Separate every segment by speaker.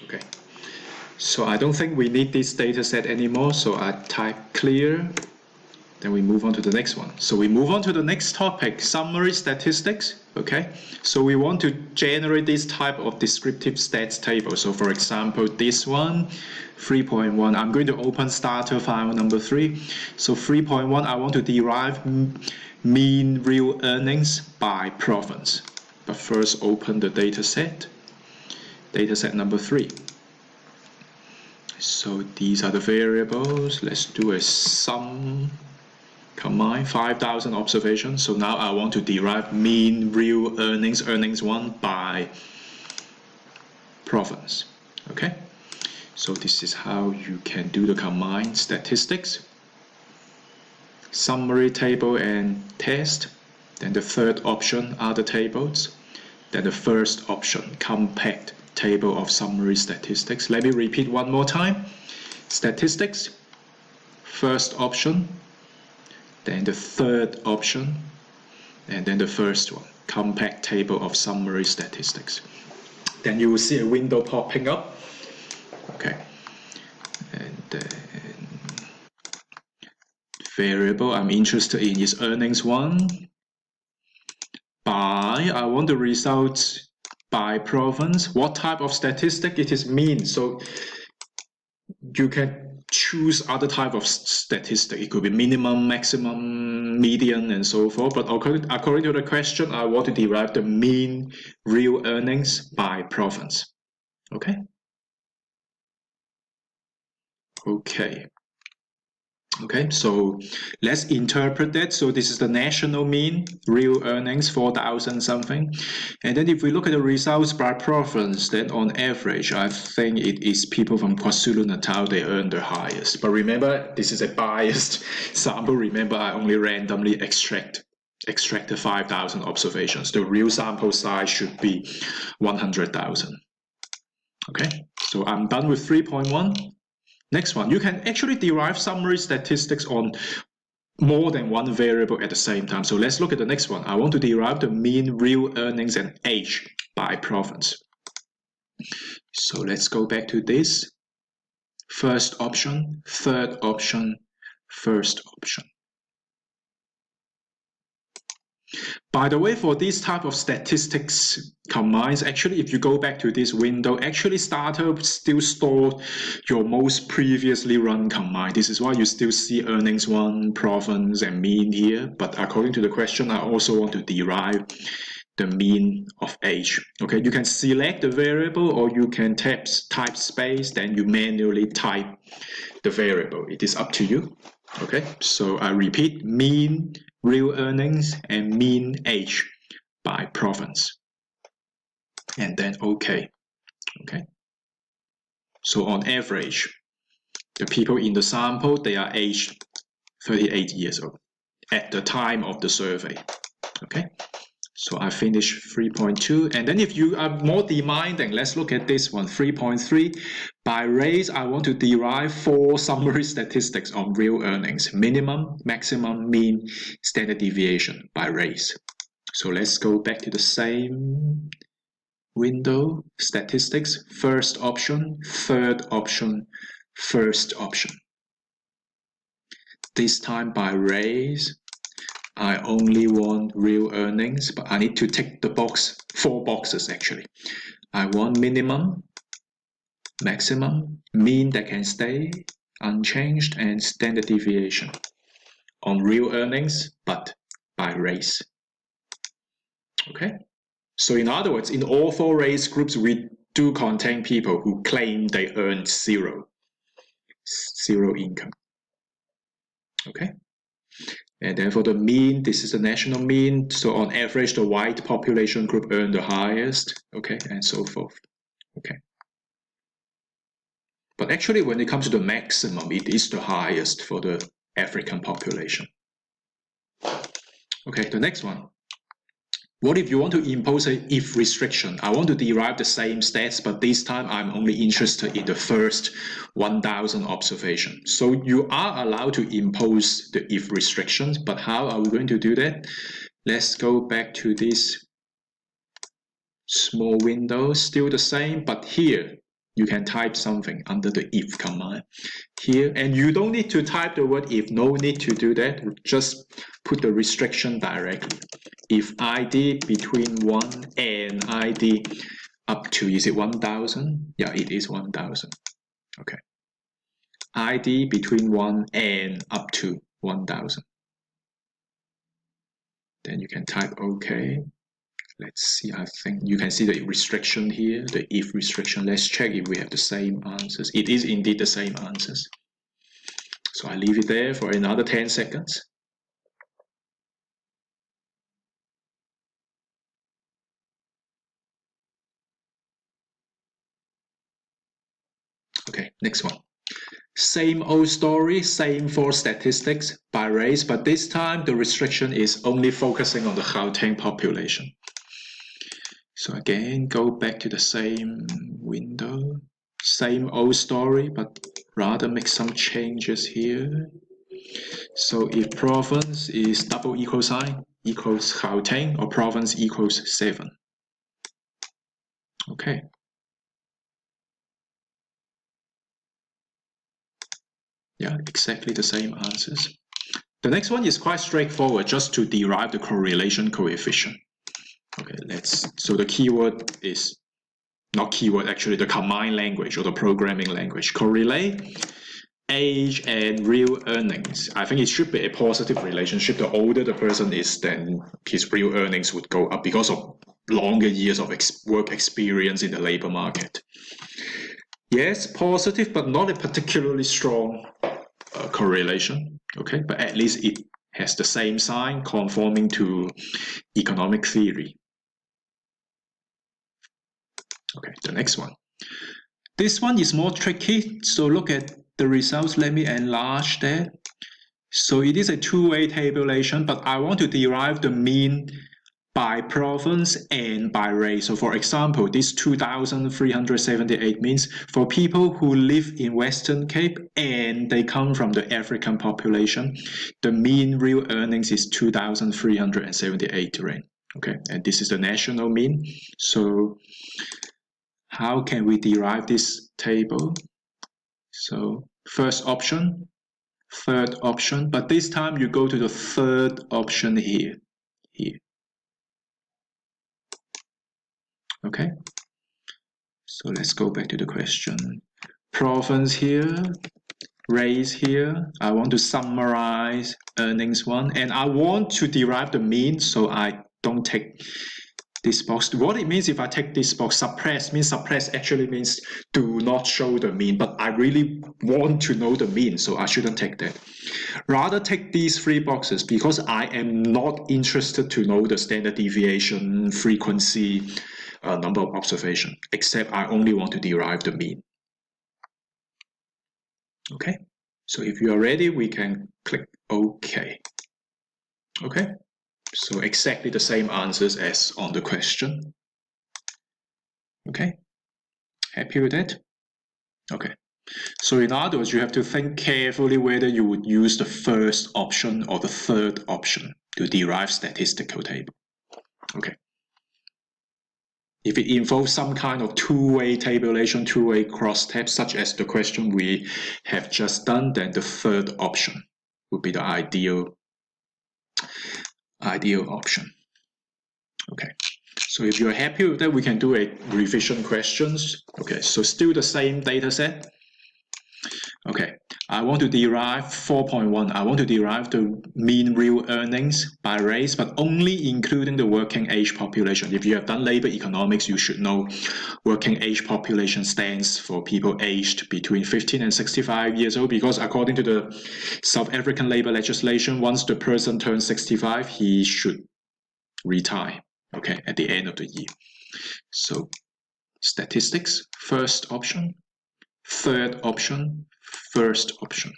Speaker 1: Okay, so I don't think we need this data set anymore, so I type clear, then we move on to the next one. So we move on to the next topic, summary statistics. Okay, so we want to generate this type of descriptive stats table. So for example, this one, 3.1, I'm going to open starter file number 3. So 3.1, I want to derive mean real earnings by province. But first open the data set number 3. So these are the variables. Let's do a sum combine 5,000 observations. So now I want to derive mean real earnings 1 by province. Okay, so this is how you can do the combined statistics, summary table and test. Then the third option are the tables. Then the first option, compact table of summary statistics. Let me repeat one more time. Statistics, first option, then the third option, and then the first one, compact table of summary statistics. Then you will see a window popping up. Okay, and then variable I'm interested in is earnings 1 by, I want the results by province. What type of statistic? It is mean. So you can choose other type of statistic. It could be minimum, maximum, median, and so forth. But according to the question, I want to derive the mean real earnings by province. Okay? Okay, so let's interpret that. So this is the national mean, real earnings, 4,000 something. And then if we look at the results by province, then on average, I think it is people from KwaZulu-Natal, they earn the highest. But remember, this is a biased sample. Remember, I only randomly extracted 5,000 observations. The real sample size should be 100,000. Okay, so I'm done with 3.1. Next one, you can actually derive summary statistics on more than one variable at the same time. So let's look at the next one. I want to derive the mean real earnings and age by province. So let's go back to this. First option, third option, first option. By the way, for this type of statistics combines, actually, if you go back to this window, actually Stata still stored your most previously run combine. This is why you still see earnings 1, province, and mean here. But according to the question, I also want to derive the mean of age. Okay, you can select the variable or you can type space, then you manually type the variable. It is up to you. Okay, so I repeat, mean real earnings and mean age by province. And then okay. So on average, the people in the sample, they are aged 38 years old at the time of the survey. Okay, so I finished 3.2. And then if you are more demanding, let's look at this one, 3.3. By race, I want to derive 4 summary statistics on real earnings: minimum, maximum, mean, standard deviation by race. So let's go back to the same window, statistics, first option, third option, first option. This time by race, I only want real earnings, but I need to tick the box, 4 boxes actually. I want minimum, maximum, mean that can stay unchanged, and standard deviation on real earnings, but by race. Okay, so in other words, in all 4 race groups, we do contain people who claim they earned zero income. Okay, and then for the mean, this is the national mean. So on average, the white population group earned the highest. Okay, and so forth. Okay. But actually, when it comes to the maximum, it is the highest for the African population. Okay, the next one. What if you want to impose an if restriction? I want to derive the same stats, but this time I'm only interested in the first 1,000 observations. So you are allowed to impose the if restrictions, but how are we going to do that? Let's go back to this small window, still the same, but here you can type something under the if command here, and you don't need to type the word if, no need to do that, just put the restriction directly. If ID between 1 and ID up to, is it 1000? Yeah, it is 1000. Okay. ID between 1 and up to 1000. Then you can type OK. Let's see, I think you can see the restriction here, the if restriction. Let's check if we have the same answers. It is indeed the same answers. So I leave it there for another 10 seconds. Okay, next one. Same old story, same for statistics by race, but this time the restriction is only focusing on the Gauteng population. So again, go back to the same window, same old story, but rather make some changes here. So if province is double equal sign equals Gauteng, or province equals 7. Okay. Yeah, exactly the same answers. The next one is quite straightforward, just to derive the correlation coefficient. Okay, so the keyword is, not keyword actually, the combined language or the programming language. Correlate age and real earnings. I think it should be a positive relationship. The older the person is, then his real earnings would go up because of longer years of work experience in the labor market. Yes, positive, but not a particularly strong correlation. Okay, but at least it has the same sign conforming to economic theory. Okay, the next one. This one is more tricky, so look at the results. Let me enlarge that. So it is a two-way tabulation, but I want to derive the mean by province and by race. So for example, this 2,378 means for people who live in Western Cape and they come from the African population, the mean real earnings is 2,378 rand. Okay, and this is the national mean. So how can we derive this table? So first option, third option, but this time you go to the third option here. Okay, so let's go back to the question. Province here, race here. I want to summarize earnings one, and I want to derive the mean, so I don't take this box. What it means if I take this box, suppress actually means do not show the mean, but I really want to know the mean, so I shouldn't take that. Rather take these three boxes because I am not interested to know the standard deviation, frequency, number of observation, except I only want to derive the mean. Okay, so if you are ready, we can click OK. Okay, so exactly the same answers as on the question. Okay, happy with that? Okay, so in other words, you have to think carefully whether you would use the first option or the third option to derive statistical table. Okay. If it involves some kind of two-way tabulation, two-way crosstab, such as the question we have just done, then the third option would be the ideal option. Okay, so if you're happy with that, we can do a revision questions. Okay, so still the same data set. Okay, I want to derive 4.1. I want to derive the mean real earnings by race, but only including the working age population. If you have done labor economics, you should know working age population stands for people aged between 15 and 65 years old, because according to the South African labor legislation, once the person turns 65, he should retire, okay, at the end of the year. So statistics, first option, third option, first option.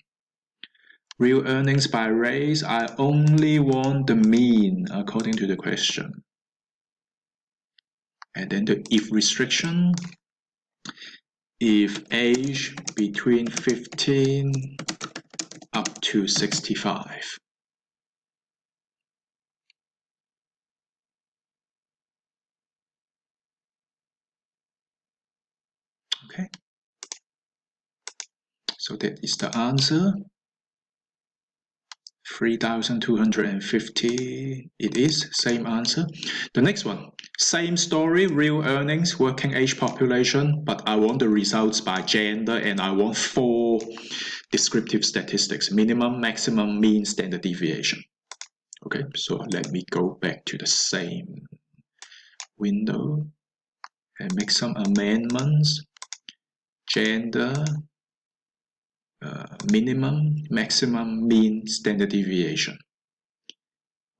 Speaker 1: Real earnings by race, I only want the mean according to the question. And then the if restriction, if age between 15 up to 65. Okay, So that is the answer. 3,250. It is same answer. The next one, same story, real earnings, working age population, but I want the results by gender and I want 4 descriptive statistics: minimum, maximum, mean, standard deviation. Okay, so let me go back to the same window and make some amendments. Gender, minimum, maximum, mean, standard deviation.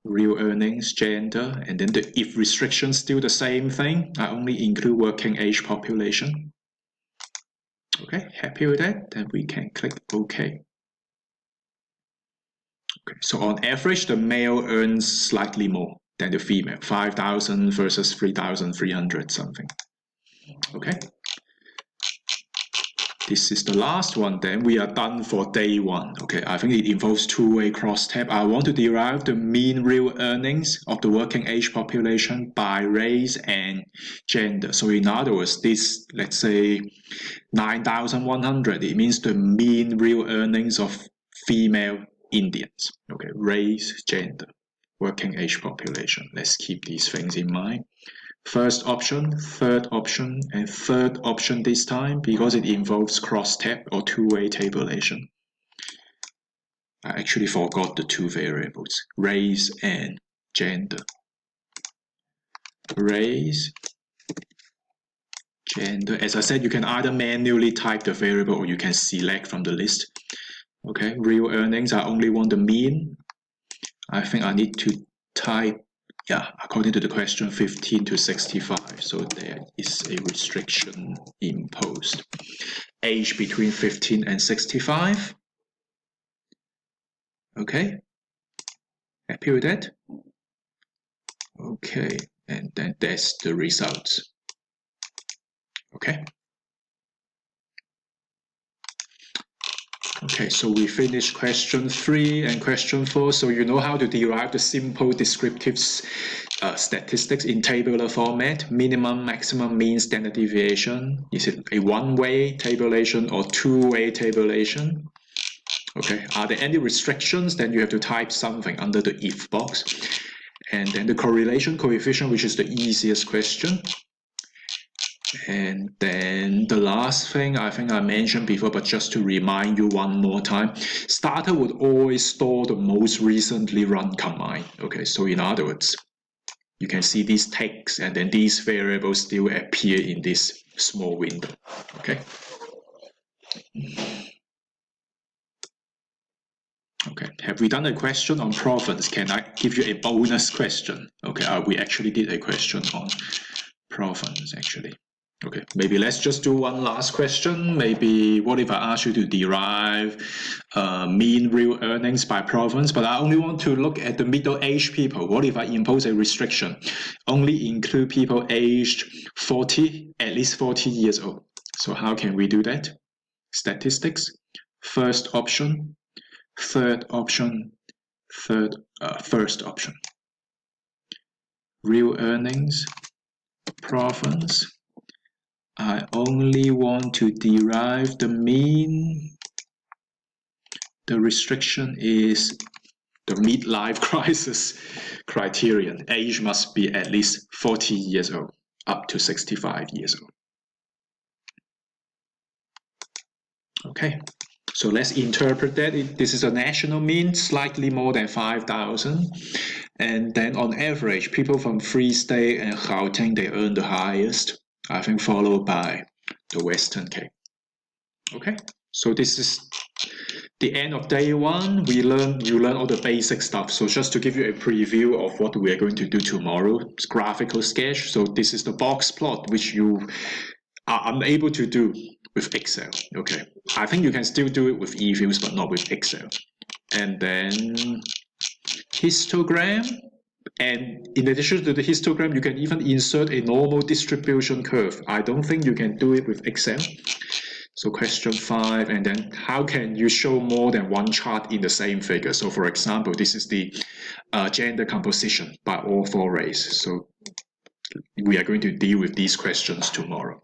Speaker 1: Real earnings, gender, and then the if restriction still the same thing. I only include working age population. Okay, happy with that? Then we can click OK. Okay, so on average, the male earns slightly more than the female, 5,000 versus 3,300 something. Okay. This is the last one, then we are done for day 1. Okay, I think it involves two-way crosstab. I want to derive the mean real earnings of the working age population by race and gender. So in other words, this, let's say 9,100, it means the mean real earnings of female Indians. Okay, race, gender, working age population. Let's keep these things in mind. First option, third option, and third option this time because it involves crosstab or two-way tabulation. I actually forgot the 2 variables, race and gender. Race, gender. As I said, you can either manually type the variable or you can select from the list. Okay, real earnings, I only want the mean. I think I need to type, yeah, according to the question, 15 to 65. So there is a restriction imposed. Age between 15 and 65. Okay. Happy with that? Okay. And then that's the results. Okay. Okay, so we finished question 3 and question 4. So you know how to derive the simple descriptive statistics in tabular format: minimum, maximum, mean, standard deviation. Is it a one-way tabulation or two-way tabulation? Okay, are there any restrictions? Then you have to type something under the if box. And then the correlation coefficient, which is the easiest question. And then the last thing I think I mentioned before, but just to remind you one more time, Stata would always store the most recently run command. Okay, so in other words, you can see these tags and then these variables still appear in this small window. Okay. Okay, have we done a question on province? Can I give you a bonus question? Okay, we actually did a question on province actually. Okay, maybe let's just do one last question. Maybe what if I ask you to derive mean real earnings by province, but I only want to look at the middle-aged people. What if I impose a restriction? Only include people aged 40, at least 40 years old. So how can we do that? Statistics, first option, third option, first option. Real earnings, province. I only want to derive the mean. The restriction is the midlife crisis criterion. Age must be at least 40 years old, up to 65 years old. Okay, so let's interpret that. This is a national mean, slightly more than 5,000. And then on average, people from Free State and Gauteng, they earn the highest. I think followed by the Western Cape. Okay, so this is the end of day 1. You learn all the basic stuff. So just to give you a preview of what we are going to do tomorrow, it's graphical sketch. So this is the box plot, which you are unable to do with Excel. Okay, I think you can still do it with eViews, but not with Excel. And then histogram. And in addition to the histogram, you can even insert a normal distribution curve. I don't think you can do it with Excel. So question 5, and then how can you show more than one chart in the same figure? So for example, this is the gender composition by all 4 races. So we are going to deal with these questions tomorrow.